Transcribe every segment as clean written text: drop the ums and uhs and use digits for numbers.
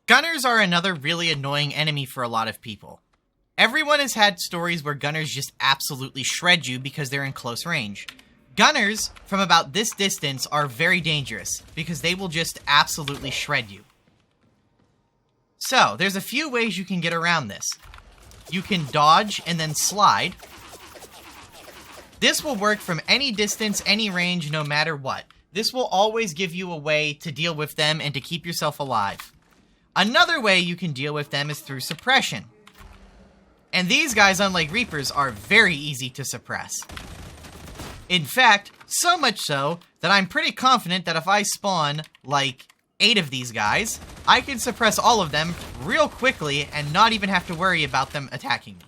Gunners are another really annoying enemy for a lot of people. Everyone has had stories where gunners just absolutely shred you because they're in close range. Gunners from about this distance are very dangerous because they will just absolutely shred you. So, there's a few ways you can get around this. You can dodge and then slide. This will work from any distance, any range, no matter what. This will always give you a way to deal with them and to keep yourself alive. Another way you can deal with them is through suppression. And these guys, unlike Reapers, are very easy to suppress. In fact, so much so that I'm pretty confident that if I spawn, like, 8 of these guys, I can suppress all of them real quickly and not even have to worry about them attacking me.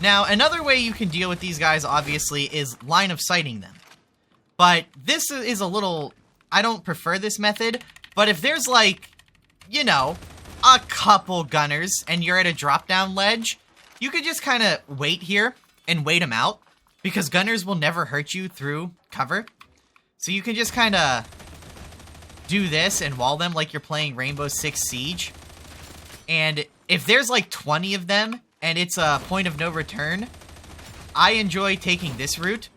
Now, another way you can deal with these guys, obviously, is line of sighting them. But this is a little... I don't prefer this method, but if there's, like, you know, a couple gunners and you're at a drop-down ledge, you could just kind of wait here and wait them out, because gunners will never hurt you through cover. So you can just kind of do this and wall them like you're playing Rainbow Six Siege. And if there's like 20 of them and it's a point of no return, I enjoy taking this route.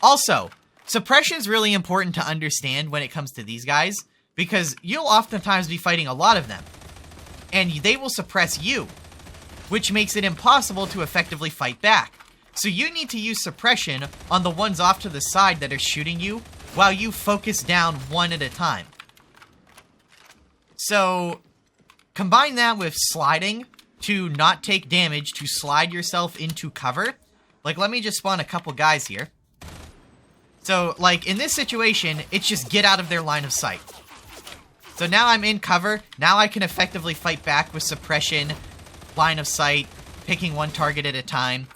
Also, suppression is really important to understand when it comes to these guys, because you'll oftentimes be fighting a lot of them, and they will suppress you, which makes it impossible to effectively fight back. So you need to use suppression on the ones off to the side that are shooting you, while you focus down one at a time. So, combine that with sliding to not take damage, to slide yourself into cover. Like, let me just spawn a couple guys here. So, like, in this situation, it's just get out of their line of sight. So now I'm in cover. Now I can effectively fight back with suppression, line of sight, picking one target at a time.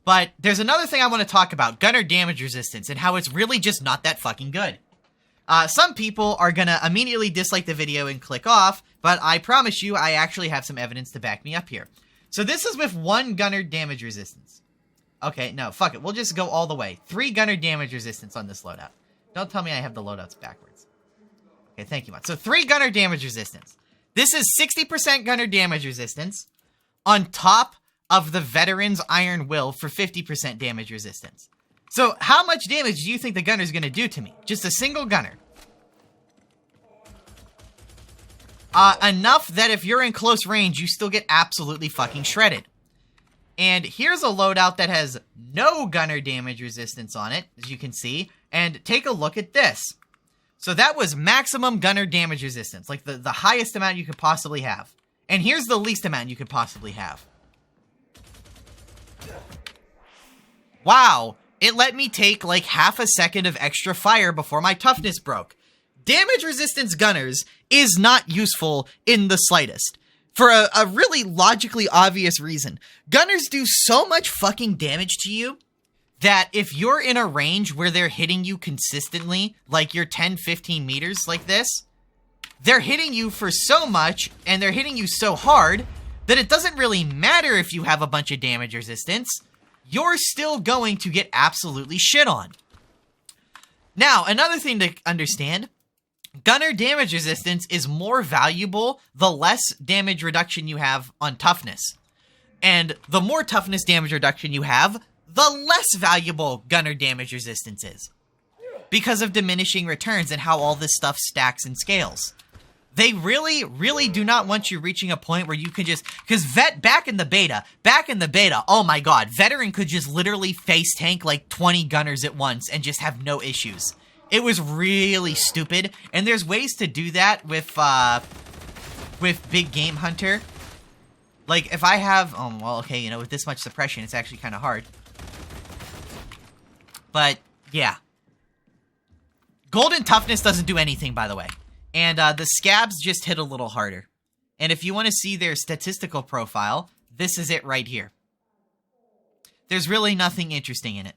But there's another thing I want to talk about, gunner damage resistance, and how it's really just not that fucking good. Some people are gonna immediately dislike the video and click off, but I promise you I actually have some evidence to back me up here. So this is with 1 gunner damage resistance. Okay, no, fuck it. We'll just go all the way. 3 gunner damage resistance on this loadout. Don't tell me I have the loadouts backwards. Okay, thank you much. So 3 gunner damage resistance. This is 60% gunner damage resistance on top of the Veteran's Iron Will for 50% damage resistance. So how much damage do you think the gunner's gonna do to me? Just a single gunner. Enough that if you're in close range, you still get absolutely fucking shredded. And here's a loadout that has no gunner damage resistance on it, as you can see. And take a look at this. So that was maximum gunner damage resistance, like the highest amount you could possibly have. And here's the least amount you could possibly have. Wow, it let me take like half a second of extra fire before my toughness broke. Damage resistance gunners is not useful in the slightest. For a really logically obvious reason. Gunners do so much fucking damage to you that if you're in a range where they're hitting you consistently, like you're 10-15 meters like this, they're hitting you for so much and they're hitting you so hard that it doesn't really matter if you have a bunch of damage resistance. You're still going to get absolutely shit on. Now, another thing to understand, gunner damage resistance is more valuable the less damage reduction you have on toughness. And the more toughness damage reduction you have, the less valuable gunner damage resistance is. Because of diminishing returns and how all this stuff stacks and scales. They really, really do not want you reaching a point where you can just... Because back in the beta, oh my god, Veteran could just literally face tank like 20 gunners at once and just have no issues. It was really stupid, and there's ways to do that with Big Game Hunter. Like, if I have... Oh, well, okay, you know, with this much suppression, it's actually kind of hard. But, yeah. Golden Toughness doesn't do anything, by the way. And the scabs just hit a little harder. And if you want to see their statistical profile, this is it right here. There's really nothing interesting in it.